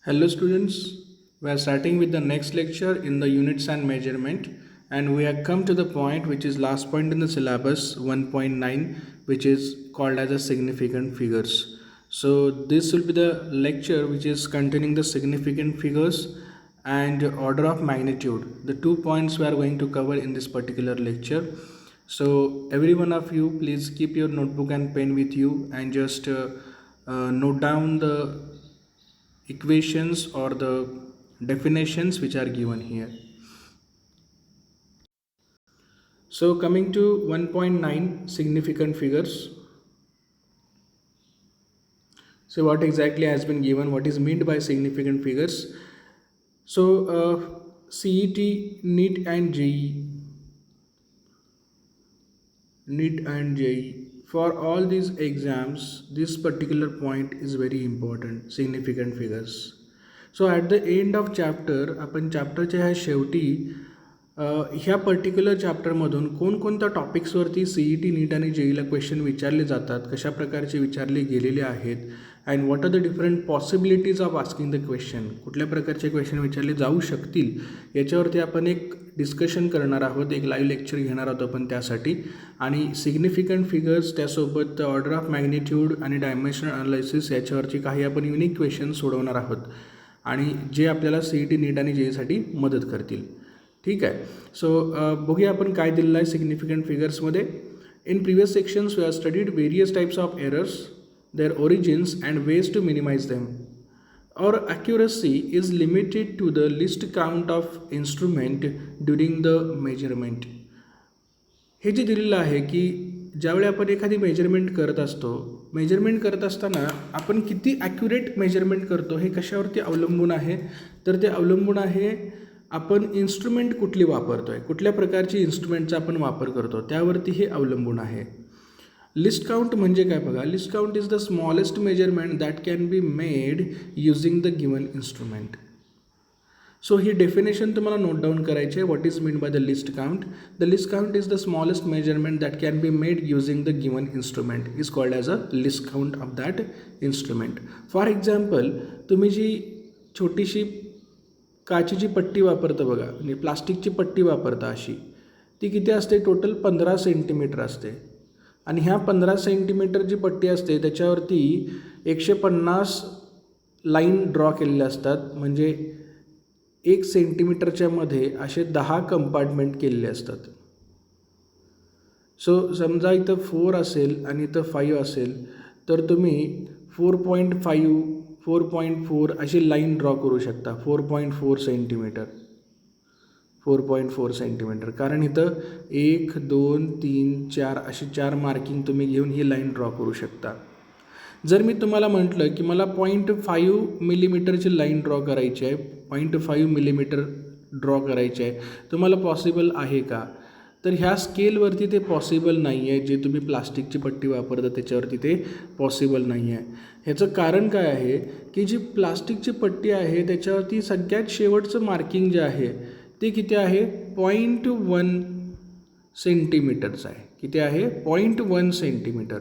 Hello students, we are starting with the next lecture in the units and measurement, and we have come to the point which is last point in the syllabus 1.9, which is called as a significant figures. So this will be the lecture which is containing the significant figures and order of magnitude, the 2 points we are going to cover in this particular lecture. So every one of you, please keep your notebook and pen with you and just note down the equations or the definitions which are given here. So coming to 1.9 significant figures. So what exactly has been given, what is meant by significant figures? So CET, NEET and JEE, for all these exams this particular point is very important, significant figures. So at the end of chapter, आपण चॅप्टरच्या ह्या शेवटी ह्या particular चॅप्टरमधून कोणकोणत्या टॉपिक्सवरती CET, नीट आणि जेईला question विचारले जातात, कशा प्रकारचे विचारले गेलेले आहेत, and what are the different possibilities of asking the question, कुठल्या प्रकारचे क्वेश्चन विचारले जाऊ शकतील याच्यावरती आपण एक डिस्कशन करणार आहोत, एक लाईव्ह लेक्चर घेणार आहोत आपण त्यासाठी. आणि सिग्निफिकंट फिगर्स त्यासोबत ऑर्डर ऑफ मॅग्निट्यूड आणि डायमेन्शनल अनालिसिस याच्यावरची काही आपण युनिक क्वेश्चन सोडवणार आहोत आणि जे आपल्याला CET, नीट आणि जेईसाठी मदत करतील. ठीक आहे. सो बघूया आपण काय दिलेलं आहे सिग्निफिकंट फिगर्समध्ये. In previous sections we have studied various types of errors, their origins and ways to minimize them. Our accuracy is limited to the least count of instrument during the measurement. हे जे दिलेलं आहे की ज्यावेळी आपण एखादी measurement करत असताना आपण किती ॲक्युरेट मेजरमेंट करतो हे कशावरती अवलंबून आहे, तर ते अवलंबून आहे आपण इन्स्ट्रुमेंट कुठली वापरतो आहे, कुठल्या प्रकारची इन्स्ट्रुमेंटचा आपण वापर करतो त्यावरती हे अवलंबून आहे. लिस्ट काउंट म्हणजे काय बघा, list count is the smallest measurement that can be made using the given instrument. So he definition तुम्हाला नोट डाऊन करायची आहे. What is mean by the list count? The list count is the smallest measurement that can be made using the given instrument is called as a list count of that instrument. For example, तुम्ही जी छोटीशी काचेची पट्टी वापरता बघा, म्हणजे प्लास्टिकची पट्टी वापरता अशी, ती किती असते? टोटल 15 सेंटीमीटर असते. आणि ह्या 15 सेंटीमीटर जी पट्टी असते त्याच्यावरती 150 लाईन ड्रॉ केलेल्या असतात, म्हणजे 1 सेंटीमीटरच्या मध्ये असे 10 कंपार्टमेंट केलेले असतात. सो समजा इथं 4 असेल आणि इथं 5 असेल तर तुम्ही 4.5 4.4 अशी लाईन ड्रॉ करू शकता. 4.4 सेंटीमीटर 4.4 सेंटीमीटर, कारण इथं 1 2 3 4 अशी 4 मार्किंग तुम्ही घेऊन ही लाईन ड्रॉ करू शकता. जर मी तुम्हाला म्हटलं की मला 0.5 मिलीमीटरची लाईन ड्रॉ करायची आहे, 0.5 मिलीमीटर ड्रॉ करायची आहे, तुम्हाला पॉसिबल आहे का? तर ह्या स्केलवरती ते पॉसिबल नाही आहे. जे तुम्ही प्लास्टिकची पट्टी वापरता त्याच्यावरती ते पॉसिबल नाही आहे. ह्याचं कारण काय आहे की जी प्लास्टिकची पट्टी आहे त्याच्यावरती सगळ्यात शेवटचं मार्किंग जे आहे ते किती आहे? 0.1 सेंटीमीटरचं आहे. किती आहे? 0.1 सेंटीमीटर.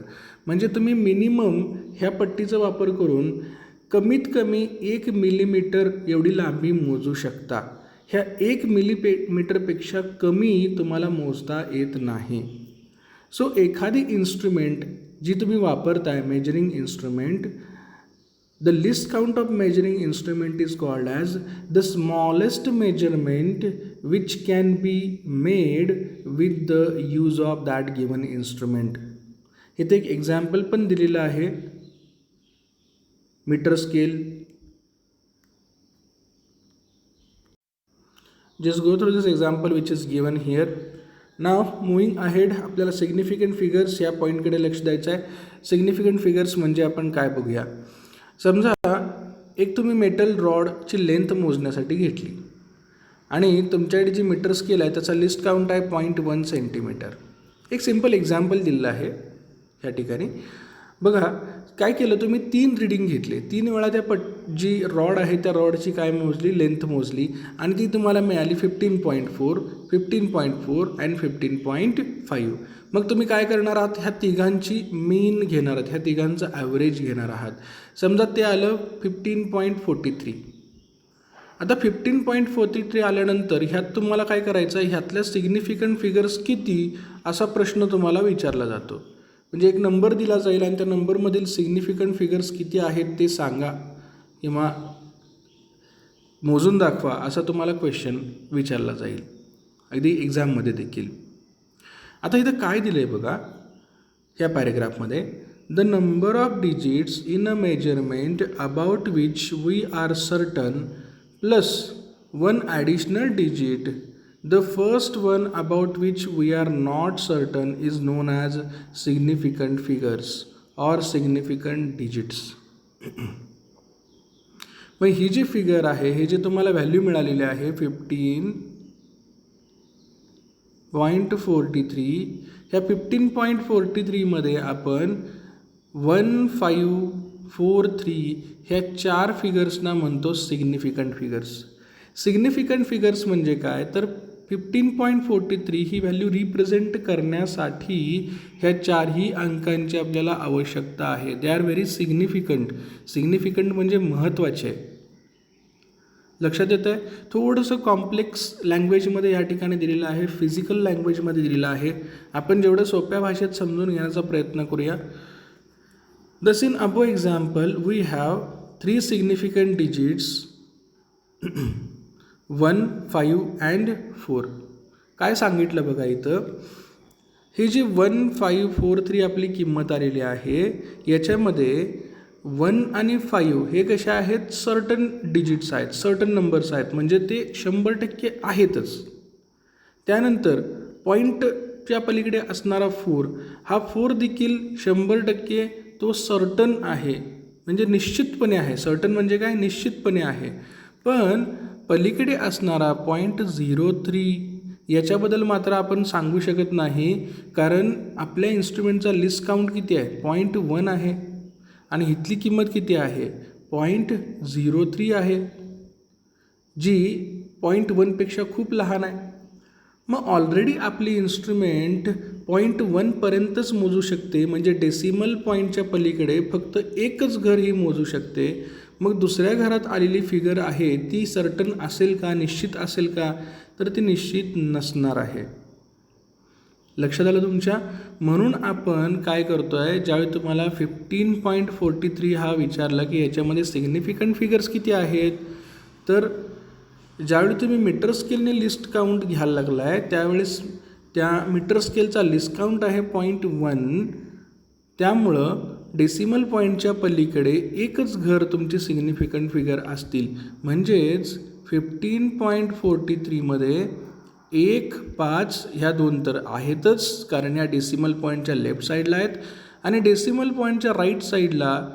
म्हणजे तुम्ही मिनिमम ह्या पट्टीचा वापर करून कमीत कमी 1 मिलीमीटर एवढी लांबी मोजू शकता. ह्या 1 मिलीमीटरपेक्षा कमी तुम्हाला मोजता येत नाही. सो एखादी इन्स्ट्रुमेंट जी तुम्ही वापरताय, measuring instrument, the least count of measuring instrument is called as the smallest measurement which can be made with the use of that given instrument. इथे एक एक्झाम्पल पण दिलेलं आहे, meter scale. just go through this example which is given here. now moving ahead, आपल्याला significant figures या पॉईंटकडे लक्ष द्यायचं आहे. सिग्निफिकंट फिगर्स म्हणजे आपण काय बघूया. समजा एक तुम्ही मेटल रॉडची लेंथ मोजण्यासाठी घेतली आणि तुमच्याकडे जी मीटर स्केल आहे त्याचा लिस्ट काउंट आहे 0.1 सेंटीमीटर. एक सिम्पल एक्झाम्पल दिलेलं आहे ह्या ठिकाणी. बघा काय केलं, तुम्ही 3 रीडिंग घेतले, 3 वेळा त्या जी रॉड आहे त्या रॉडची काय मोजली, लेंथ मोजली आणि ती तुम्हाला मिळाली 15.4, 15.4 अँड 15.5. मग तुम्ही काय करणार आहात, ह्या तिघांची मीन घेणार आहात, ह्या तिघांचं ॲव्हरेज घेणार आहात. समजा ते आलं 15.43. आता 15.43 आल्यानंतर ह्यात तुम्हाला काय करायचं आहे, ह्यातल्या सिग्निफिकंट फिगर्स किती असा प्रश्न तुम्हाला विचारला जातो. म्हणजे एक नंबर दिला जाईल आणि त्या नंबरमधील सिग्निफिकंट फिगर्स किती आहेत ते सांगा किंवा मोजून दाखवा असा तुम्हाला क्वेश्चन विचारला जाईल, अगदी एक्झाममध्ये देखील. आता इथं काय दिलं आहे बघा ह्या पॅरेग्राफमध्ये, the number of digits in a measurement about which we are certain plus one additional digit, the first one about which we are not certain is known as significant figures or significant digits. मग ही जी figure आहे, हे जे तुम्हाला value मिळालेली आहे 15.43, ह्या 15.43मध्ये आपण 1543 ह्या 4 फिगर्सना म्हणतो सिग्निफिकंट फिगर्स. सिग्निफिकंट फिगर्स म्हणजे काय, तर 15.43 ही व्हॅल्यू रिप्रेझेंट करण्यासाठी ह्या 4ही अंकांची आपल्याला आवश्यकता आहे. They are very significant. Significant म्हणजे महत्त्वाचे. लक्षात येतं आहे. थोडंसं कॉम्प्लेक्स लँग्वेजमध्ये या ठिकाणी दिलेलं आहे, फिजिकल लँग्वेजमध्ये दिलेलं आहे. आपण जेवढं सोप्या भाषेत समजून घेण्याचा प्रयत्न करूया. Thus in above example we have 3 significant digits 1, 5 and 4. काय सांगितलं बघा इथं, ही जी 1543 आपली किंमत आलेली आहे याच्यामध्ये 1 आणि 5 हे कसे आहेत, सर्टन डिजिट्स आहेत, सर्टन नंबर्स आहेत, म्हणजे ते 100% आहेतच. त्यानंतर पॉईंटच्या पलीकडे असणारा 4, हा 4 देखील 100% तो सर्टन आहे, म्हणजे निश्चितपणे आहे. सर्टन म्हणजे काय, निश्चितपणे आहे. पण पलीकडे असणारा 0.03 याच्याबद्दल मात्र आपण सांगू शकत नाही, कारण आपल्या इन्स्ट्रुमेंटचा लिस्ट काउंट किती आहे, 0.1 आहे आणि इथली किंमत किती आहे, 0.03 आहे, जी 0.1पेक्षा खूप लहान आहे. मग ऑलरेडी आपली इन्स्ट्रुमेंट 0.1 पर्यंतच मोजू शकते, म्हणजे डेसिमल पॉईंटच्या पलीकडे फक्त एकच घर ही मोजू शकते. मग दुसऱ्या घरात आलेली फिगर आहे ती सर्टन असेल का, निश्चित असेल का, तर ती निश्चित नसणार आहे. लक्षात आलं तुमच्या. म्हणून आपण काय करतो आहे, ज्यावेळी तुम्हाला 15.43 हा विचारला की याच्यामध्ये सिग्निफिकंट फिगर्स किती आहेत, तर ज्यावेळी तुम्ही मीटर स्केलने लिस्ट काउंट घ्यायला लागला आहे त्यावेळेस त्या मीटर स्केलचा लिस्ट काउंट आहे 0.1, त्यामुळं डेसिमल पॉईंटच्या पलीकडे एकच घर तुमची सिग्निफिकंट फिगर असतील. म्हणजेच 15.43मध्ये 1, 5 ह्या 2 तर आहेतच, कारण या डेसिमल पॉईंटच्या लेफ्ट साईडला आहेत, आणि डेसिमल पॉईंटच्या राईट साईडला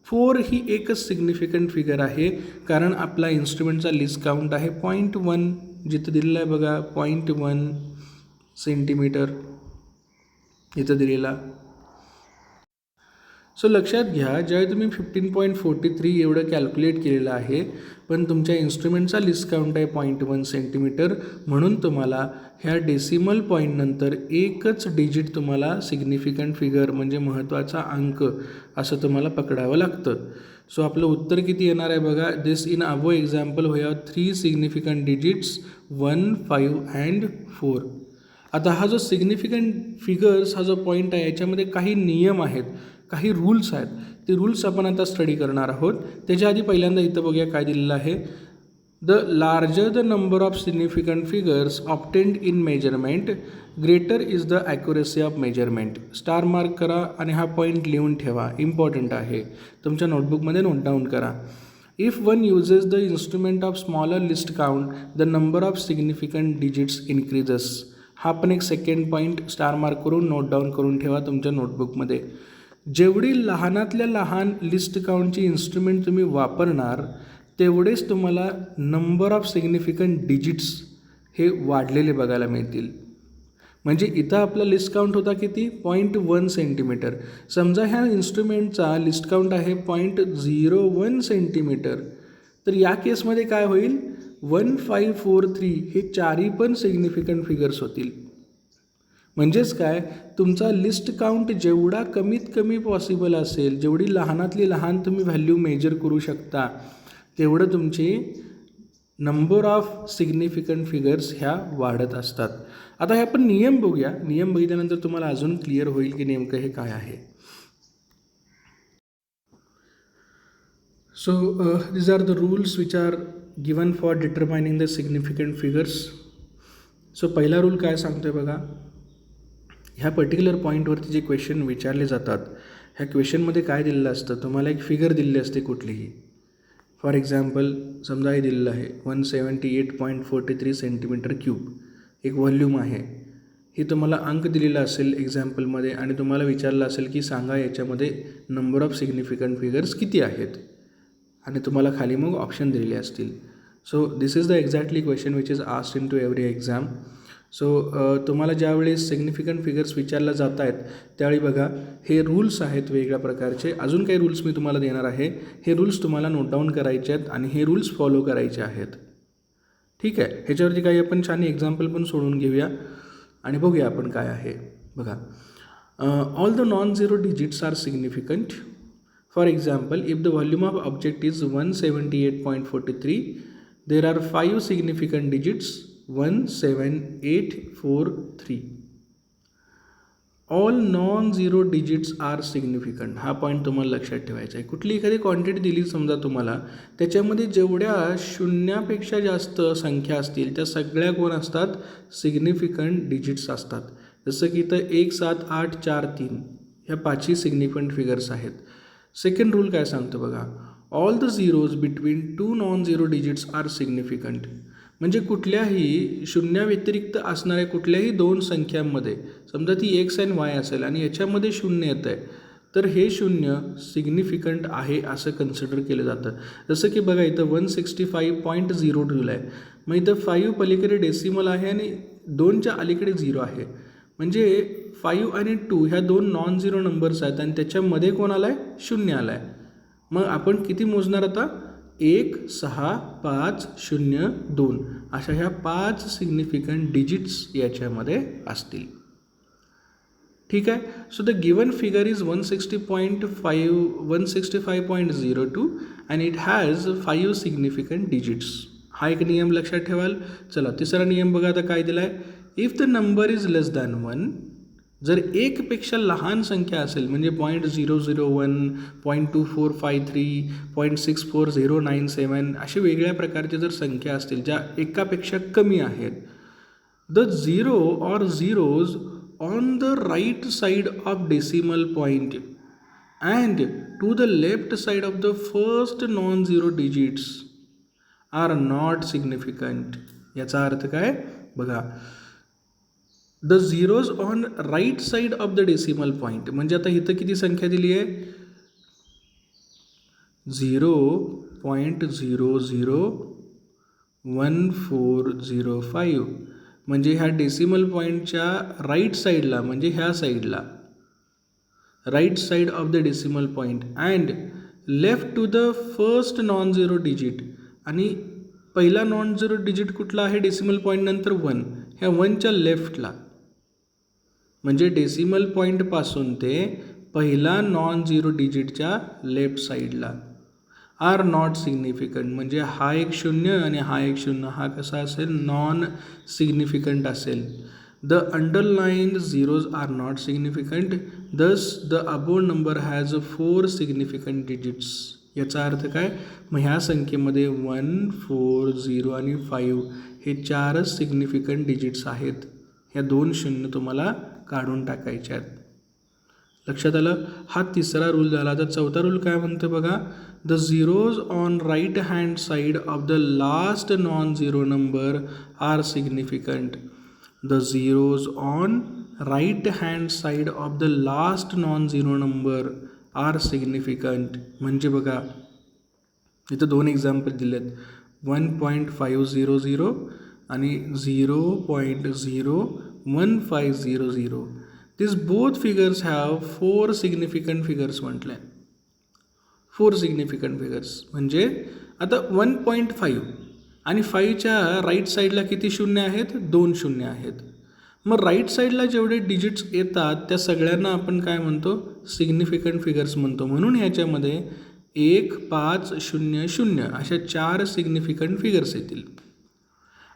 4 ही एकच सिग्निफिकंट फिगर आहे, कारण आपला इन्स्ट्रुमेंटचा लिस्ट काउंट आहे 0.1, जिथं दिलेलं आहे बघा 0.1 सेंटीमीटर इथं दिलेला. सो लक्षात घ्या, ज्यावेळी तुम्ही 15.43 एवढं कॅल्क्युलेट केलेलं आहे, पण तुमच्या इन्स्ट्रुमेंटचा लिस्ट काउंट आहे 0.1 सेंटीमीटर, म्हणून तुम्हाला ह्या डेसिमल पॉईंटनंतर एकच डिजिट तुम्हाला सिग्निफिकंट फिगर म्हणजे महत्त्वाचा अंक असं तुम्हाला पकडावं लागतं. सो आपलं उत्तर किती येणार आहे बघा, this in above example we have 3 significant digits 1, 5 and 4. आता हा जो सिग्निफिकंट फिगर्स हा जो पॉईंट आहे याच्यामध्ये काही नियम आहेत, काही रूल्स आहेत. ते रूल्स आपण आता स्टडी करणार आहोत. त्याच्या आधी पहिल्यांदा इथं बघूया काय दिलेलं आहे. The larger the number of significant figures obtained in measurement greater is the accuracy of measurement. Star mark करा आणि हा पॉईंट लिहून ठेवा, इम्पॉर्टंट आहे, तुमच्या नोटबुकमध्ये नोट डाऊन करा. If one uses the instrument of smaller list count the number of significant digits increases. हा पण एक सेकंड पॉईंट स्टार मार्क करून नोट डाऊन करून ठेवा तुमच्या नोटबुकमध्ये. जेवढी लहानातल्या लहान लिस्ट काउंटची इन्स्ट्रुमेंट तुम्ही वापरणार तेवढेच तुम्हाला नंबर ऑफ सिग्निफिकंट डिजिट्स हे वाढलेले बघायला मिळतील. म्हणजे इथं आपला लिस्ट काउंट होता किती, 0.1 सेंटीमीटर. समजा ह्या इन्स्ट्रुमेंटचा लिस्ट काउंट आहे 0.01 सेंटीमीटर, तर या केसमध्ये काय होईल, 1543 हे 4ही पण सिग्निफिकंट फिगर्स होतील. म्हणजेच काय, तुमचा लिस्ट काउंट जेवढा कमीत कमी पॉसिबल असेल, जेवढी लहानातली लहान तुम्ही व्हॅल्यू मेजर करू शकता, तेवढं तुमची नंबर ऑफ सिग्निफिकंट फिगर्स ह्या वाढत असतात. आता हे आपण नियम बघूया. नियम बघितल्यानंतर तुम्हाला अजून क्लिअर होईल की नेमकं हे काय आहे. So these are the rules which are given for determining the significant figures. So पहिला रूल काय सांगतोय बघा, ह्या पर्टिक्युलर पॉईंटवरती जे क्वेश्चन विचारले जातात, ह्या क्वेश्चनमध्ये काय दिलेलं असतं, तुम्हाला एक फिगर दिलेली असते कुठलीही. फॉर एक्झाम्पल समजा हे दिलेलं आहे 178.43 सेंटीमीटर क्यूब, एक व्हॉल्यूम आहे. ही तुम्हाला अंक दिलेला असेल एक्झाम्पलमध्ये आणि तुम्हाला विचारलं असेल की सांगा याच्यामध्ये नंबर ऑफ सिग्निफिकंट फिगर्स किती आहेत, आणि तुम्हाला खाली मग ऑप्शन दिलेले असतील. So this is the exactly question which is asked in to every exam. सो तुम्हाला ज्यावेळेस सिग्निफिकंट फिगर्स विचारल्या जात आहेत त्यावेळी बघा हे रूल्स आहेत वेगळ्या प्रकारचे. अजून काही रूल्स मी तुम्हाला देणार आहे, हे रूल्स तुम्हाला नोट डाऊन करायचे आहेत आणि हे रूल्स फॉलो करायचे आहेत. ठीक आहे, ह्याच्यावरती काही आपण छान एक्झाम्पल पण सोडून घेऊया आणि बघूया आपण काय आहे. बघा, all the non zero digits are significant. For example, if the volume of object is 178.43, there are 5 significant digits 17843. All non-zero digits are significant. हा पॉईंट तुम्हाला लक्षात ठेवायचा आहे. कुठली एखादी क्वांटिटी दिली समजा तुम्हाला, त्याच्यामध्ये जेवढ्या शून्यापेक्षा जास्त संख्या असतील त्या सगळ्या कोण असतात, सिग्निफिकंट डिजिट्स असतात. जसं की इथं 1 7 8 4 3 ह्या 5ही सिग्निफिकंट फिगर्स आहेत. सेकंड रूल काय सांगतो बघा, all the zeros between two non zero digits are significant. म्हणजे कुठल्याही शून्या व्यतिरिक्त असणाऱ्या कुठल्याही दोन संख्यांमध्ये, समजा ती एक्स अँड वाय असेल आणि याच्यामध्ये शून्य येतं आहे, तर हे शून्य सिग्निफिकंट आहे असं कन्सिडर केलं जातं. जसं की बघा इथं 165.0 दिलं आहे, मग इथं 5 पलीकडे डेसिमल आहे आणि 2च्या अलीकडे 0 आहे. म्हणजे 5 आणि 2 ह्या दोन नॉन झिरो नंबर्स आहेत आणि त्याच्यामध्ये कोण आला आहे, शून्य आला आहे. मग आपण किती मोजणार आता, 1 6 5 0 2 अशा ह्या 5 सिग्निफिकंट डिजिट्स याच्यामध्ये असतील. ठीक आहे. So the given figure is 165.02 and it has 5 significant digits. हा एक नियम लक्षात ठेवाल. चला तिसरा नियम बघा आता काय दिला आहे, if the number is less than 1, जर एकपेक्षा लहान संख्या असेल म्हणजे 0.001 0.2453 0.64097 असे वेगळ्या प्रकारचे जर संख्या असतील ज्या एकापेक्षा कमी आहेत, the zero or zeros on the right side of decimal point and to the left side of the first non zero digits are not significant. याचा अर्थ काय बघा, the zeros on right side of the decimal point म्हणजे आता इथं किती संख्या दिली आहे, 0.001405. म्हणजे ह्या डेसिमल पॉईंटच्या राईट साईडला म्हणजे ह्या साईडला, right side of the decimal point and left to the first non zero digit, आणि पहिला नॉन झिरो डिजिट कुठला आहे डेसिमल पॉईंट नंतर 1, ह्या 1च्या लेफ्टला म्हणजे डेसिमल पॉईंटपासून ते पहिला नॉन झिरो डिजिटच्या लेफ्ट साईडला आर नॉट सिग्निफिकंट. म्हणजे हा एक शून्य आणि हा एक शून्य, हा कसा असेल, नॉन सिग्निफिकंट असेल. The underlined zeros are not significant, thus the above number has 4 significant digits. याचा अर्थ काय, मग ह्या संख्येमध्ये 1 4 0 आणि 5 हे 4च सिग्निफिकंट डिजिट्स आहेत. ह्या 2 शून्य तुम्हाला काढून टाकायचे आहेत. लक्षात आलं. हा तिसरा रूल झाला. तर चौथा रूल काय म्हणतो बघा, the zeros on right hand side of the last non zero number are significant. The zeros on right hand side of the last non zero number are significant. म्हणजे बघा इथं 2 एक्झाम्पल दिलेत, 1.500 आणि 0.01500. These both figures have 4 significant figures म्हटलं आहे. 4 significant figures म्हणजे आता 1.5 आणि 5च्या राईट साईडला किती शून्य आहेत, 2 शून्य आहेत. मग राईट साईडला जेवढे डिजिट्स येतात त्या सगळ्यांना आपण काय म्हणतो, सिग्निफिकंट फिगर्स म्हणतो. म्हणून ह्याच्यामध्ये 1 5 0 0 अशा 4 सिग्निफिकंट फिगर्स येतील.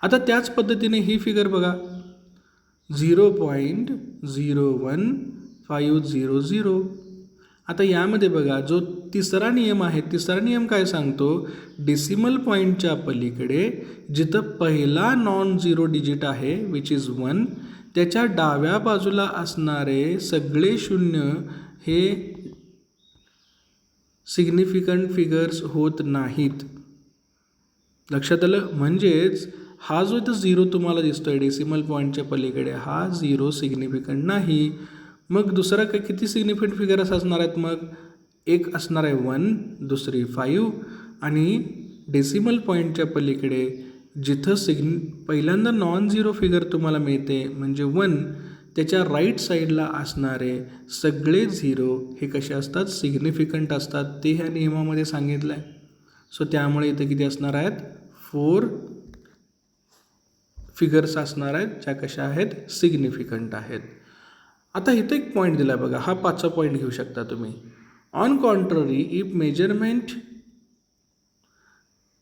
आता त्याच पद्धतीने ही फिगर बघा 0.01500. आता यामध्ये बघा जो तिसरा नियम आहे, तिसरा नियम काय सांगतो, डेसिमल पॉईंटच्या पलीकडे जिथं पहिला नॉन झिरो डिजिट आहे विच इज 1, त्याच्या डाव्या बाजूला असणारे सगळे शून्य हे सिग्निफिकंट फिगर्स होत नाहीत. लक्षात आलं? म्हणजेच हा जो इथं झिरो तुम्हाला दिसतोय डेसिमल पॉईंटच्या पलीकडे, हा झिरो सिग्निफिकंट नाही. मग दुसरा काय किती सिग्निफिकंट फिगर्स असणार आहेत? मग एक असणार आहे 1, दुसरी 5 आणि डेसिमल पॉईंटच्या पलीकडे जिथं पहिल्यांदा नॉन झिरो फिगर तुम्हाला मिळते म्हणजे 1, त्याच्या राईट साईडला असणारे सगळे झिरो हे कसे असतात? सिग्निफिकंट असतात. ते ह्या नियमामध्ये सांगितलं आहे. सो त्यामुळे इथं किती असणार आहेत? 4 फिगर्स असणार आहेत ज्या कशा आहेत? सिग्निफिकंट आहेत. आता इथं एक पॉईंट दिला बघा, हा 5वा पॉईंट घेऊ शकता तुम्ही. On contrary if measurement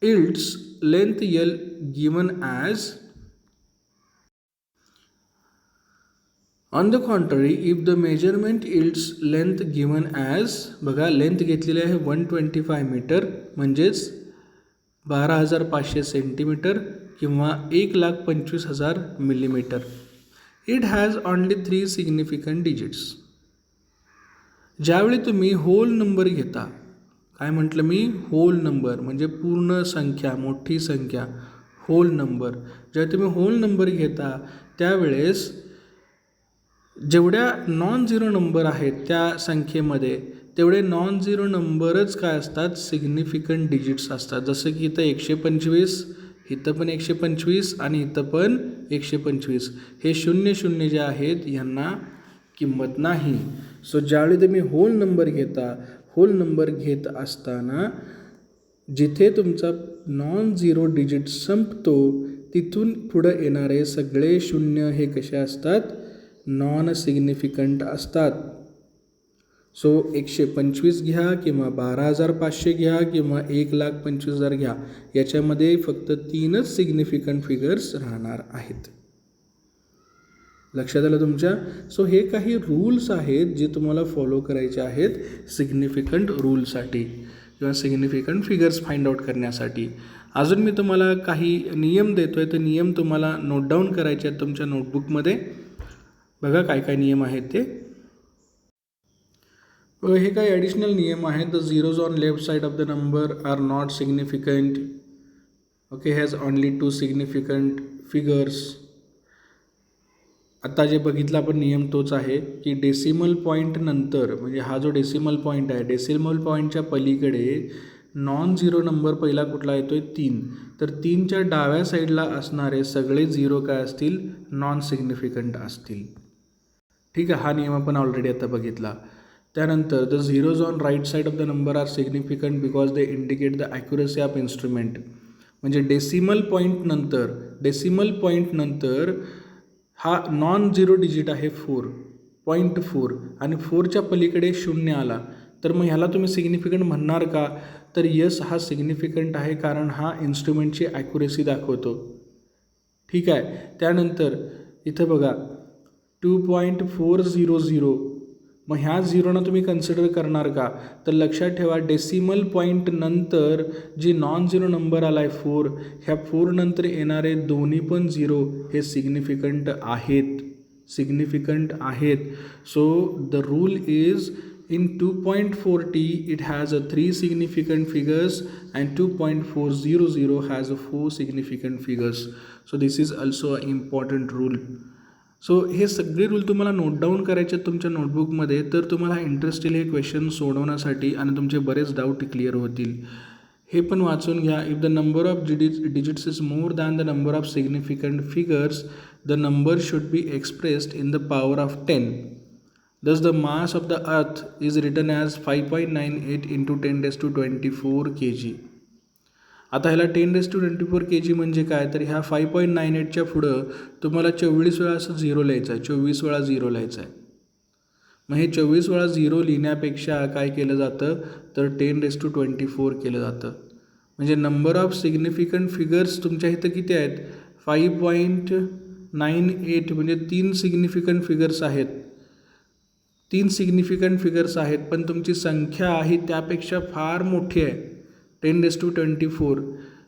yields length L given as on the contrary if the measurement yields length given as बघा लेंथ घेतलेली आहे 125 मीटर म्हणजेच 12,500 सेंटीमीटर किंवा 1,25,000 millimetre. It has only 3 significant digits. ज्यावेळी तुम्ही होल नंबर घेता, काय म्हटलं मी? होल नंबर म्हणजे पूर्ण संख्या, मोठी संख्या, होल नंबर. जेव्हा तुम्ही होल नंबर घेता त्यावेळेस जेवढ्या नॉन झिरो नंबर आहेत त्या संख्येमध्ये तेवढे नॉन झिरो नंबरच काय असतात? सिग्निफिकंट डिजिट्स असतात. जसं की इथं 125, इथं पण 125 आणि इथं पण 125. हे 0 0 जे आहेत यांना किंमत नाही. सो ज्यावेळी तुम्ही होल नंबर घेता, होल नंबर घेत असताना जिथे तुमचा नॉन झिरो डिजिट संपतो तिथून पुढं येणारे सगळे शून्य हे कसे असतात? नॉन सिग्निफिकंट असतात. सो 125 घ्या किंवा 12,500 घ्या किंवा 1,25,000 घ्या, याच्यामध्ये फक्त 3च सिग्निफिकंट फिगर्स राहणार आहेत. लक्षात आलं तुमच्या? सो हे काही रूल्स आहेत जे तुम्हाला फॉलो करायचे आहेत सिग्निफिकंट रूलसाठी किंवा सिग्निफिकंट फिगर्स फाइंड आउट करण्यासाठी. अजून मी तुम्हाला काही नियम देतो आहे, ते नियम तुम्हाला नोट डाऊन करायचे आहेत तुमच्या नोटबुकमध्ये. बघा काय काय नियम आहेत ते. हे काही ॲडिशनल नियम आहेत. The zeros on left side of the number are not significant. Okay, has only 2 significant figures. आता जे बघितलं आपण नियम तोच आहे की डेसिमल पॉईंट नंतर म्हणजे हा जो डेसिमल पॉईंट आहे, डेसिमल पॉईंटच्या पलीकडे नॉन झिरो नंबर पहिला कुठला येतोय? 3. तर 3च्या डाव्या साईडला असणारे सगळे झिरो काय असतील? नॉन सिग्निफिकंट असतील. ठीक आहे, हा नियम आपण ऑलरेडी आता बघितला. त्यानंतर the zeros on right side of the number are significant because they indicate the accuracy of instrument. म्हणजे डेसिमल पॉईंट नंतर हा नॉन झिरो डिजिट आहे 4.4 आणि 4च्या पलीकडे 0 आला तर मग ह्याला तुम्ही सिग्निफिकंट म्हणणार का? तर यस, हा सिग्निफिकंट आहे कारण हा इन्स्ट्रुमेंटची ॲक्युरेसी दाखवतो. ठीक आहे. त्यानंतर इथं बघा 2.400, मग ह्या झिरोना तुम्ही कन्सिडर करणार का? तर लक्षात ठेवा डेसिमल पॉईंट नंतर जी नॉन झिरो नंबर आला आहे 4, ह्या 4 नंतर येणारे दोन्ही पण झिरो हे सिग्निफिकंट आहेत. So the rule is in 2.40 it has a 3 significant figures and 2.400 has a 4 significant figures. So this is also an important rule. So हे सगळे रूल तुम्हाला नोट डाऊन करायचे आहेत तुमच्या नोटबुकमध्ये, तर तुम्हाला इंटरेस्ट येईल हे क्वेश्चन सोडवण्यासाठी आणि तुमचे बरेच डाऊट क्लिअर होतील. हे पण वाचून घ्या. If the number of digits is more than the number of significant figures the number should be expressed in the power of 10. Thus the mass of the earth is written as 5.98 into 10⁻24 kg. आता ह्याला 10⁻24 kg म्हणजे काय? तर ह्या 5.98च्या पुढं तुम्हाला 24 वेळा असं झिरो लिहायचं आहे, 24 वेळा झिरो लिहायचं आहे. मग हे 24 वेळा 0 लिहिण्यापेक्षा काय केलं जातं तर 10⁻24 केलं जातं. म्हणजे नंबर ऑफ सिग्निफिकंट फिगर्स तुमच्या इथं किती आहेत 5.98 म्हणजे 3 सिग्निफिकंट फिगर्स आहेत. 3 सिग्निफिकंट फिगर्स आहेत पण तुमची संख्या ही त्यापेक्षा फार मोठी आहे 10⁻24.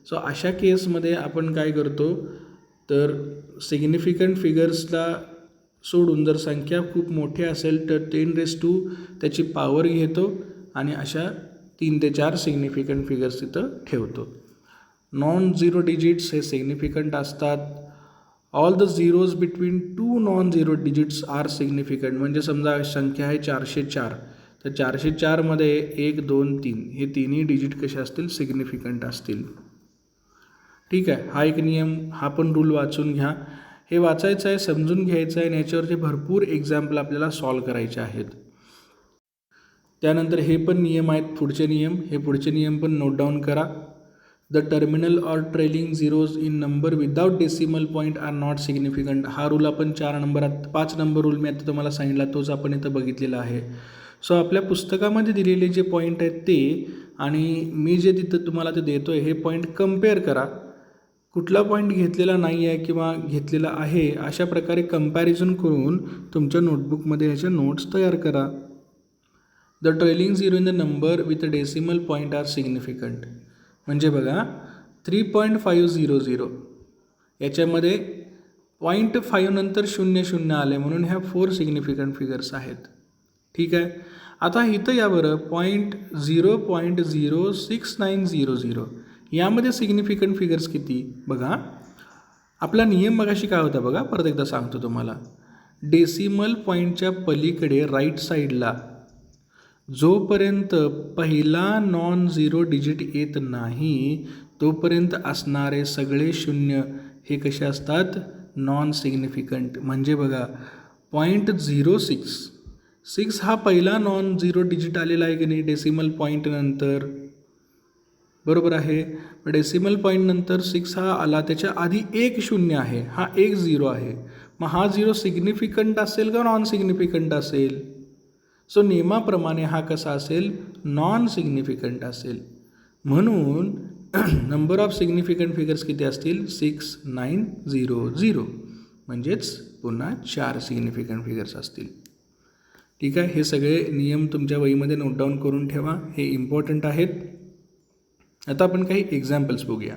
सो अशा केसमध्ये आपण काय करतो तर सिग्निफिकंट फिगर्सला सोडून जर संख्या खूप मोठी असेल तर 10 त्याची पॉवर घेतो आणि अशा 3 ते 4 सिग्निफिकंट फिगर्स तिथं ठेवतो. नॉन झिरो डिजिट्स हे सिग्निफिकंट असतात. All the zeros between 2 non zero digits are significant. म्हणजे समजा संख्या आहे 404 तर 404मध्ये 1 2 3 हे तिन्ही डिजिट कसे असतील सिग्निफिकंट असतील. ठीक आहे, हा एक नियम, हा पण रूल वाचून घ्या. हे वाचायचं आहे, समजून घ्यायचं आहे आणि याच्यावरचे भरपूर एक्झाम्पल आपल्याला सॉल्व करायचे आहेत. त्यानंतर हे पण नियम आहेत पुढचे नियम, हे पुढचे नियम पण नोट डाऊन करा. The terminal or trailing zeros in number without decimal point are not significant. हा रूल आपण 5 नंबर रूल मी आता तुम्हाला सांगितला तोच आपण इथं बघितलेला आहे. सो आपल्या पुस्तकामध्ये दिलेले जे पॉईंट आहेत ते आणि मी जे तिथं तुम्हाला ते देतो आहे हे पॉईंट कम्पेअर करा. कुठला पॉईंट घेतलेला नाही आहे किंवा घेतलेला आहे अशा प्रकारे कंपॅरिझन करून तुमच्या नोटबुकमध्ये ह्याच्या नोट्स तयार करा. The trailing zero in the number with a decimal point are significant. म्हणजे बघा 3.500 याच्यामध्ये 0.5 नंतर 00 आले म्हणून ह्या 4 सिग्निफिकंट फिगर्स आहेत. ठीक आहे, आता इथं या बरं 0.06900 यामध्ये सिग्निफिकंट फिगर्स किती बघा. आपला नियम मगाशी काय होता बघा, परत एकदा सांगतो तुम्हाला. डेसिमल पॉईंटच्या पलीकडे राईट साईडला जोपर्यंत पहिला नॉन झिरो डिजिट येत नाही तोपर्यंत असणारे सगळे शून्य हे कसे असतात नॉन सिग्निफिकंट. म्हणजे बघा 0.066 हा पहिला नॉन झिरो डिजिट आलेला आहे की नाही डेसिमल पॉईंट नंतर, बरोबर आहे. डेसिमल पॉईंट नंतर 6 हा आला, त्याच्या आधी एक शून्य आहे, हा एक 0 आहे. मग हा 0 सिग्निफिकंट असेल का नॉन सिग्निफिकंट असेल. सो नियमाप्रमाणे हा कसा असेल नॉन सिग्निफिकंट असेल. म्हणून नंबर ऑफ सिग्निफिकंट फिगर्स किती असतील 6900 म्हणजेच पुन्हा 4 सिग्निफिकंट फिगर्स असतील. ठीक आहे, हे सगळे नियम तुमच्या वहीमध्ये नोट डाऊन करून ठेवा, हे इम्पॉर्टंट आहेत. आता आपण काही एक्झाम्पल्स बघूया.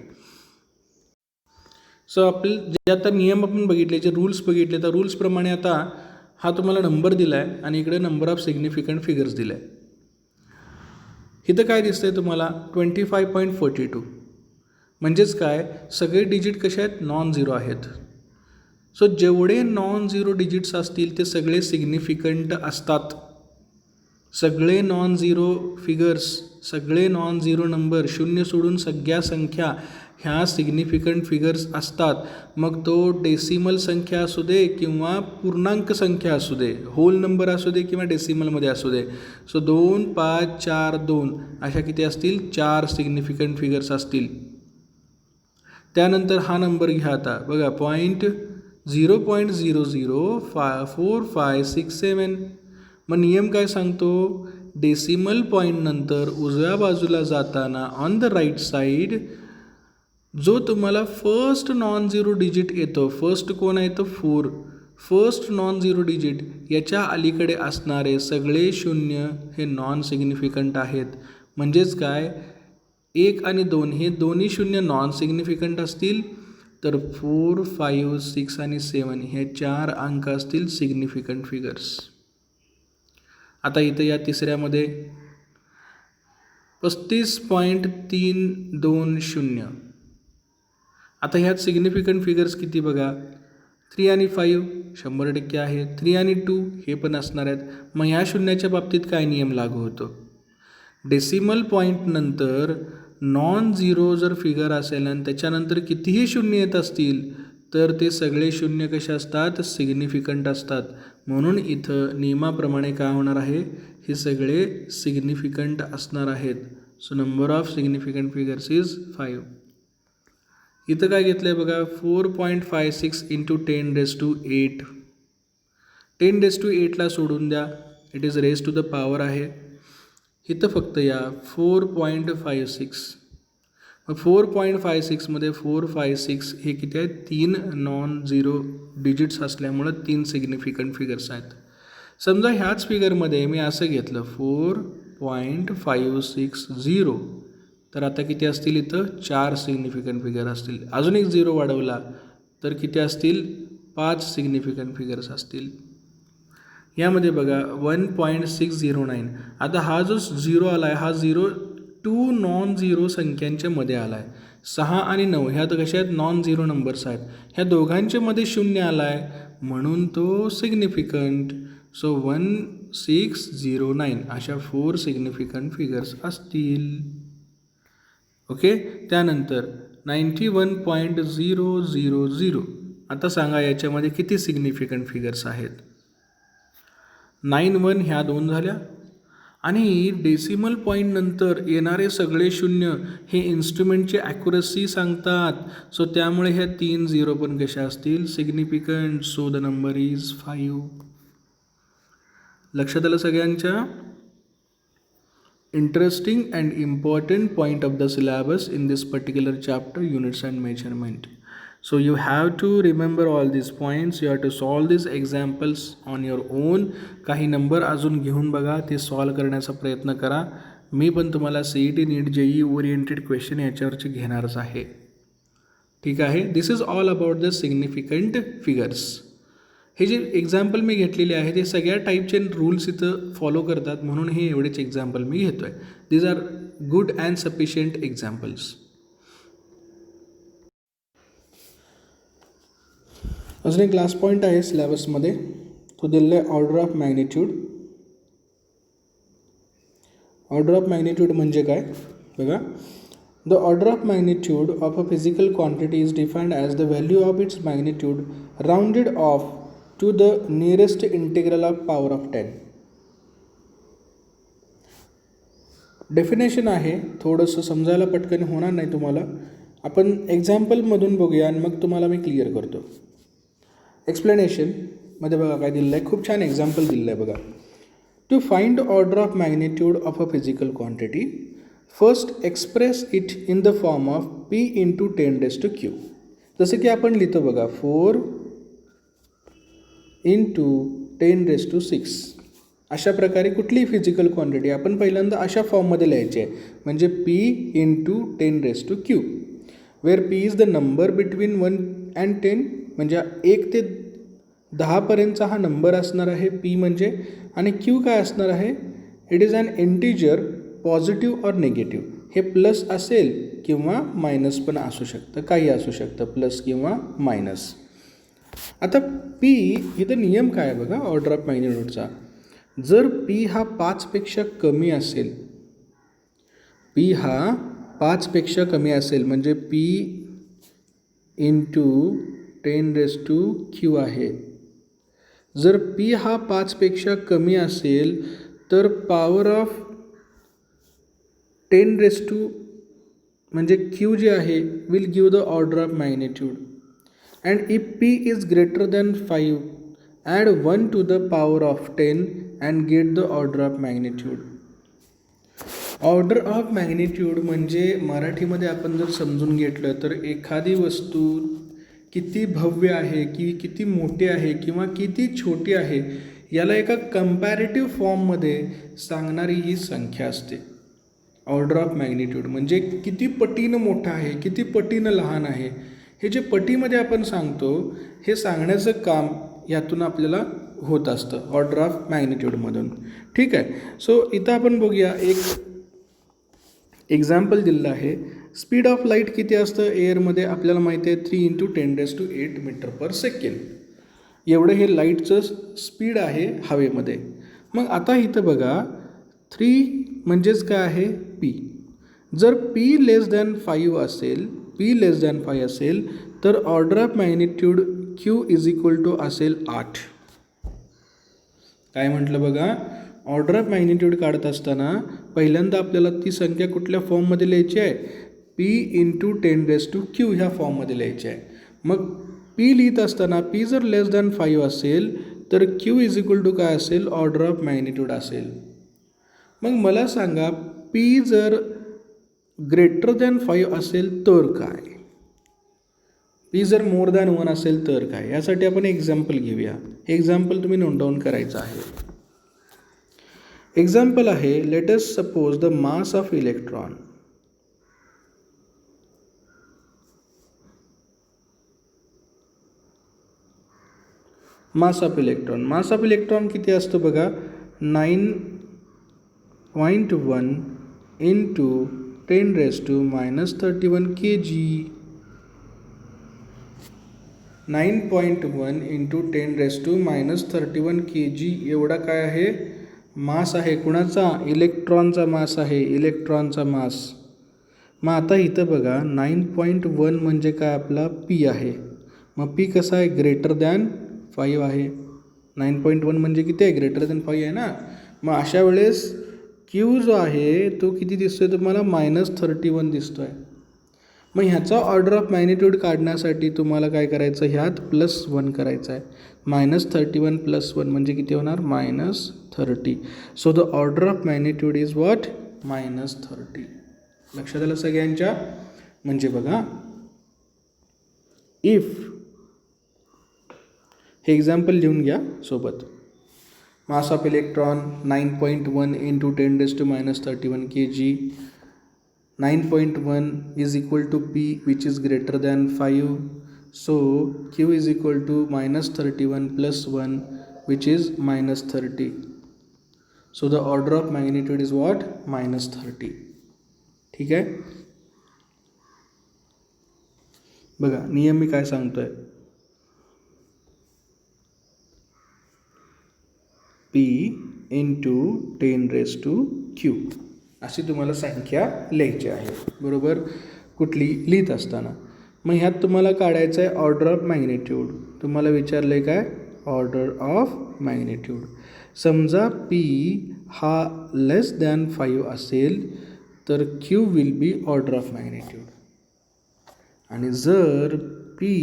सो आपले जे आता नियम आपण बघितले, जे रूल्स बघितले, तर रूल्सप्रमाणे आता हा तुम्हाला नंबर दिला आहे आणि इकडे नंबर ऑफ सिग्निफिकंट फिगर्स दिला आहे. इथं काय दिसतंय तुम्हाला 25.42 म्हणजेच काय सगळे डिजिट कसे आहेत नॉन झिरो आहेत. सो जेवढे नॉन झिरो डिजिट्स असतील ते सगळे सिग्निफिकंट असतात. सगळे नॉन झिरो फिगर्स, सगळे नॉन झिरो नंबर, शून्य सोडून सगळ्या संख्या ह्या सिग्निफिकंट फिगर्स असतात. मग तो डेसिमल संख्या असू दे किंवा पूर्णांक संख्या असू दे, होल नंबर असू दे किंवा डेसिमलमध्ये असू दे. सो 2 5 4 2 अशा किती असतील 4 सिग्निफिकंट फिगर्स असतील. त्यानंतर हा नंबर घ्या आता बघा 0.004567. मग नियम काय सांगतो डेसिमल पॉईंट नंतर उजव्या बाजूला जाताना ऑन द राईट साईड जो तुम्हाला फर्स्ट नॉन झिरो डिजिट येतो, फर्स्ट कोण आहे तर 4, फर्स्ट नॉन झिरो डिजिट याच्या अलीकडे असणारे सगळे शून्य हे नॉन सिग्निफिकंट आहेत. म्हणजेच काय 1 आणि 2 हे दोन्ही शून्य नॉन सिग्निफिकंट असतील, तर 4 5 6 आणि 7 हे 4 अंक असतील सिग्निफिकंट फिगर्स. आता इथं या तिसऱ्यामध्ये 35.320. आता ह्यात सिग्निफिकंट फिगर्स किती बघा 3 आणि 5 100% आहे, 3 आणि 2 हे पण असणार आहेत. मग ह्या शून्याच्या बाबतीत काय नियम लागू होतो डेसिमल पॉईंट नंतर नॉन झिरो जर फिगर असेल आणि त्याच्यानंतर कितीही शून्य येत असतील तर ते सगळे शून्य कसे असतात सिग्निफिकंट असतात. म्हणून इथं नियमाप्रमाणे काय होणार आहे हे सगळे सिग्निफिकंट असणार आहेत. So number of significant figures is 5. इथं काय घेतलं आहे बघा 4.56 × 10⁸. 10⁸ ला सोडून द्या it is raise to the power आहे. इथं फक्त या 4.56. 4.56मध्ये 456 हे किती आहेत? 3 नॉन झिरो डिजिट्स असल्यामुळं 3 सिग्निफिकंट फिगर्स आहेत. समजा ह्याच फिगरमध्ये मी असं घेतलं 4.560, तर आता किती असतील? इथं 4 सिग्निफिकंट फिगर असतील. अजून एक 0 वाढवला तर किती असतील? 5 सिग्निफिकंट फिगर्स असतील. यामध्ये बघा 1.609. आता हा जो 0 आला आहे हा 0 2 नॉन झिरो संख्यांच्या मध्ये आला आहे. 6 आणि 9 ह्या तर कशा आहेत? नॉन झिरो नंबर्स आहेत. ह्या दोघांच्या मध्ये 0 आला आहे म्हणून तो सिग्निफिकंट. सो 1609 अशा 4 सिग्निफिकंट फिगर्स असतील. ओके. त्यानंतर 91.000. आता सांगा याच्यामध्ये किती सिग्निफिकंट फिगर्स आहेत? 91 ह्या 2 झाल्या आणि डेसिमल पॉईंट नंतर येणारे सगळे शून्य हे इन्स्ट्रुमेंटची ॲक्युरसी सांगतात. सो त्यामुळे ह्या 3 0 पण कशा असतील? Significant. So the number is 5. लक्षात आलं सगळ्यांच्या? interesting and important point of the syllabus in this particular chapter, units and measurement. So you have to remember all these points. You have to solve these examples on your own. काही number अजून घेऊन बघा, ते solve करण्याचा प्रयत्न करा. मी पण तुम्हाला CET NEET JEE oriented question याच्यावरचे घेणारच आहे. ठीक आहे. This is all about the significant figures. हे जे एक्झाम्पल मी घेतलेले आहे ते सगळ्या टाईपचे रूल्स इथं फॉलो करतात म्हणून हे एवढेच एक्झाम्पल मी घेतो आहे. These are good and sufficient examples. अजून एक लास्ट पॉईंट आहे सिलेबसमध्ये, तो दिलेला आहे order of magnitude. Order of magnitude म्हणजे काय बघा. The order of magnitude of a physical quantity is defined as the value of its magnitude rounded off to the nearest integral of power of 10. Definition आहे, थोडंसं समजायला पटकन होणार नाही तुम्हाला. आपण एक्झाम्पलमधून बघूया आणि मग तुम्हाला मी क्लिअर करतो. एक्सप्लेनेशनमध्ये बघा काय दिलेलं आहे, खूप छान एक्झाम्पल दिलेलं आहे बघा. To find order of magnitude of a physical quantity, first express it in the form of P × 10⁻⁴. जसं की आपण लिहितो बघा 4 × 10⁻⁶. अशा प्रकारे कुठलीही फिजिकल क्वांटिटी आपण पहिल्यांदा अशा फॉर्ममध्ये लिहायची आहे, म्हणजे P × 10⁻³ where P is the number between 1 and 10. म्हणजे 1 ते 10 पर्यंतचा हा नंबर असणार आहे P म्हणजे. आणि Q काय असणार आहे? It is an integer, positive or negative. हे प्लस असेल किंवा मायनस पण असू शकतं, काही असू शकतं, प्लस किंवा मायनस. आता P इथं नियम काय आहे बघा ऑर्डर ऑफ मॅग्निट्यूडचा. जर P हा 5पेक्षा कमी असेल, P हा 5पेक्षा कमी असेल म्हणजे P × 10⁻³ आहे. जर P हा 5पेक्षा कमी असेल तर पॉवर ऑफ 10⁻² म्हणजे Q जे आहे will give the order of magnitude. And if P is greater than 5, add 1 to the power of 10 and get the order of magnitude. Order of magnitude म्हणजे मराठीमध्ये आपण जर समजून घेतलं तर एखादी वस्तू किती भव्य आहे की किती मोठी आहे किंवा किती छोटी आहे याला एका कंपॅरेटिव्ह फॉर्ममध्ये सांगणारी ही संख्या असते. ऑर्डर ऑफ मॅग्निट्यूड म्हणजे किती पटीनं मोठा आहे, किती पटीनं लहान आहे. हे जे पटीमध्ये आपण सांगतो हे सांगण्याचं काम यातून आपल्याला होत असतं ऑर्डर ऑफ मॅग्निट्यूडमधून. ठीक आहे. सो इथं आपण बघूया एक एक्झाम्पल दिलेलं आहे. स्पीड ऑफ लाईट किती असतं एअरमध्ये आपल्याला माहिती आहे 3 × 10⁸ मीटर/सेकंड. एवढं हे लाईटचं स्पीड आहे हवेमध्ये. मग आता इथं बघा 3 म्हणजेच काय आहे P. जर P <5 असेल, P <5 असेल तर ऑर्डर ऑफ मॅग्निट्यूड Q = असेल 8. काय म्हटलं बघा, ऑर्डर ऑफ मॅग्निट्यूड काढत असताना पहिल्यांदा आपल्याला ती संख्या कुठल्या फॉर्ममध्ये लिहायची आहे? P × 10⁻³ ह्या फॉर्ममध्ये लिहायची आहे. मग P लिहित असताना P जर <5 असेल तर क्यू इज इक्वल टू काय असेल, ऑर्डर ऑफ मॅग्निट्यूड असेल. मग मला सांगा पी जर ग्रेटर दॅन 5 असेल तर काय, पी जर मोर दॅन 1 असेल तर काय. यासाठी आपण एक्झाम्पल घेऊया. एक्झाम्पल तुम्ही नोट डाऊन करायचं आहे. एक्झाम्पल आहे, let us suppose the mass of electron. Mass of electron, mass of electron किती असतो बघा, 9.1 इंटू 10⁻⁻31 kg. 9.1 इंटू 10⁻⁻31 kg एवढा काय आहे, मास आहे. कुणाचा, इलेक्ट्रॉनचा मास आहे, इलेक्ट्रॉनचा मास. मग आता इथं बघा 9.1 म्हणजे काय, आपला पी आहे. मग पी कसा आहे, ग्रेटर दॅन 5 आहे. 9.1 म्हणजे किती आहे, ग्रेटर दॅन 5 आहे ना. मग अशा वेळेस क्यू जो आहे तो किती दिसतोय तुम्हाला, -31 दिसतोय. मग ह्याचा ऑर्डर ऑफ मॅग्निट्यूड काढण्यासाठी तुम्हाला काय करायचं, ह्यात +1 करायचं आहे. -31 + 1 म्हणजे किती होणार, -30. So the order of magnitude is what, -30. लक्षात आलं सगळ्यांच्या. म्हणजे बघा, इफ हे एक्झाम्पल लिहून घ्या सोबत. Mass of electron 9.1 into 10⁻31 kg. 9.1 is equal to P, which is greater than 5. So Q is equal to -31 + 1, which is -30. So the order of magnitude is what, -30. ठीक आहे. बघा नियम मी काय सांगतोय, P इंटू 10⁻⁻Q अशी तुम्हाला संख्या लिहायची आहे, बरोबर, कुठली लिहित असताना. मग ह्यात तुम्हाला काढायचं आहे ऑर्डर ऑफ मॅग्निट्यूड. तुम्हाला विचारलं आहे काय, ऑर्डर ऑफ मॅग्निट्यूड. समजा पी हा लेस दॅन 5 असेल तर Q will be order of magnitude. आणि जर पी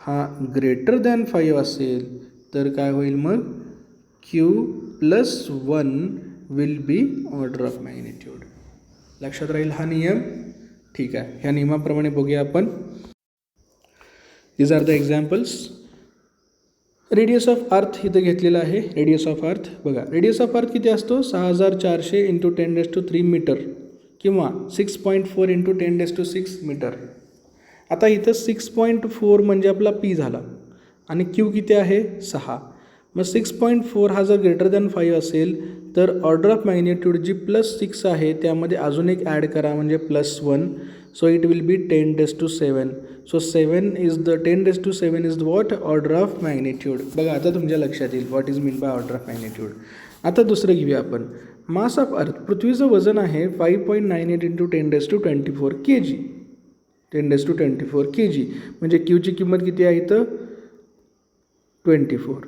हा ग्रेटर दॅन 5 असेल तर काय होईल, मग Q +1 will be order of magnitude. लक्षात राहील हा नियम. ठीक आहे, ह्या नियमाप्रमाणे बघूया आपण. These are the examples. Radius of earth इथं घेतलेला आहे. रेडियस ऑफ अर्थ बघा, रेडियस ऑफ अर्थ किती असतो, 6400 इंटू 10⁻³ मीटर किंवा 6.4 इंटू 10⁻6 मीटर. आता इथं 6.4 म्हणजे आपला पी झाला आणि क्यू किती आहे, 6. मग 6.4 हा जर ग्रेटर दॅन 5 असेल तर ऑर्डर ऑफ मॅग्निट्यूड जी +6 आहे त्यामध्ये अजून एक ॲड करा म्हणजे +1. So it will be 10⁻7. So 10⁻7 is what, order of magnitude. बघा आता तुमच्या लक्षात येईल what is mean by order of magnitude. आता दुसरं घेऊया आपण. मास ऑफ अर्थ, पृथ्वीचं वजन आहे 5.98 इंटू 10⁻24 kg. 10⁻24 kg म्हणजे क्यूची किंमत किती आहे इथं, 24.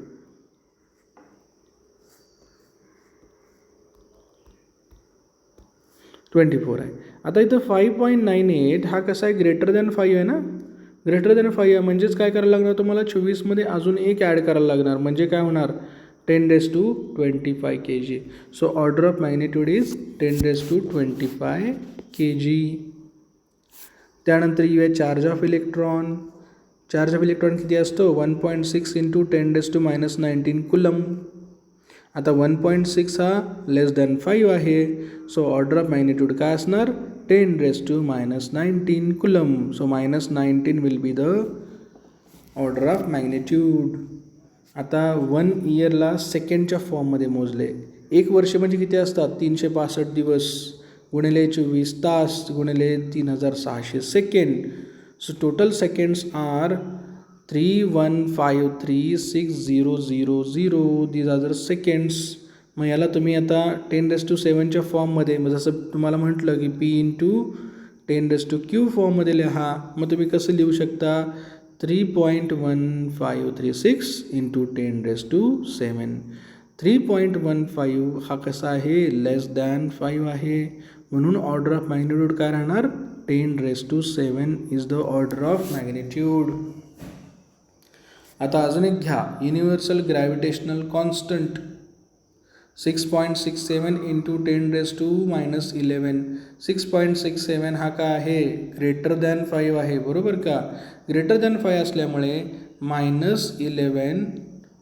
आहे. आता इथं 5.98 हा कसा आहे, ग्रेटर दॅन 5 आहे ना, ग्रेटर दॅन 5 आहे. म्हणजेच काय करायला लागणार तुम्हाला, 24मध्ये अजून एक ॲड करायला लागणार म्हणजे काय होणार, 10⁻25 kg. So order of magnitude is 10⁻25 kg. त्यानंतर येऊया charge of electron. Charge of electron किती असतो, 1.6 इंटू 10⁻⁻19 कुलम. आता 1.6 हा लेस दॅन 5 आहे. सो ऑर्डर ऑफ मॅग्निट्यूड काय असणार, 10⁻⁻19 coulomb. So -19 will be the order of magnitude. आता 1 इयरला सेकंडच्या फॉर्ममध्ये मोजले. 1 वर्ष म्हणजे किती असतात, 365 दिवस गुणिले 24 तास गुणिले 3600 second. So total seconds are 3153600. These are the seconds. मग याला तुम्ही आता 10⁻7च्या फॉर्ममध्ये, मग जसं तुम्हाला म्हटलं की पी इंटू 10⁻³ फॉर्ममध्ये लिहा. मग तुम्ही कसं लिहू शकता, 3.1536 इंटू 10⁻7. 3.15 हा कसा आहे, लेस दॅन 5 आहे. म्हणून ऑर्डर ऑफ मॅग्निट्यूड काय राहणार, 10⁻7 is the order of magnitude. आता अजून एक घ्या, युनिव्हर्सल ग्रॅव्हिटेशनल कॉन्स्टंट 6.67 इंटू 10⁻⁻11. 6.67 हा काय आहे, >5 आहे, बरोबर का. >5 असल्यामुळे -11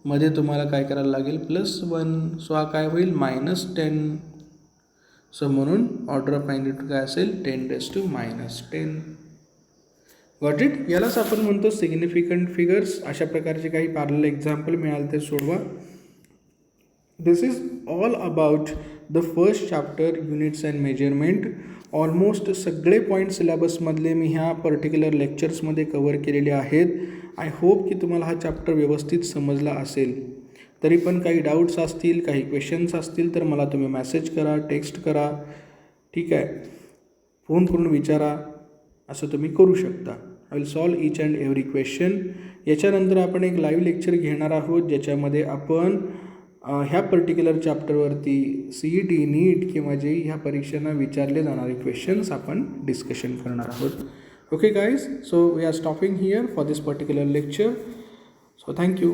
मध्ये तुम्हाला काय करायला लागेल, +1. सो हा काय होईल, -10. सो म्हणून ऑर्डर ऑफ मॅग्निट्यूड काय असेल, 10⁻10. Got it. यालाच आपण म्हणतो सिग्निफिकंट फिगर्स. अशा प्रकारचे काही पॅरलल एक्झाम्पल मिळाले ते सोडवा. This is all about the first chapter, units and measurement. Almost सगळे पॉईंट सिलेबसमधले मी ह्या पर्टिक्युलर लेक्चर्समध्ये कवर केलेले आहेत. आय होप की तुम्हाला हा चॅप्टर व्यवस्थित समजला असेल. तरी पण काही डाऊट्स असतील, काही क्वेश्चन्स असतील तर मला तुम्ही मेसेज करा, टेक्स्ट करा, ठीक आहे, फोन करून विचारा, असं तुम्ही करू शकता. I will solve each and every question. याच्यानंतर आपण एक लाईव्ह लेक्चर घेणार आहोत, ज्याच्यामध्ये आपण ह्या पर्टिक्युलर चॅप्टरवरती CET, नीट किंवा JEE ह्या परीक्षांना विचारले जाणारे क्वेश्चन्स आपण डिस्कशन करणार आहोत. Okay guys, so we are stopping here for this particular lecture. So thank you.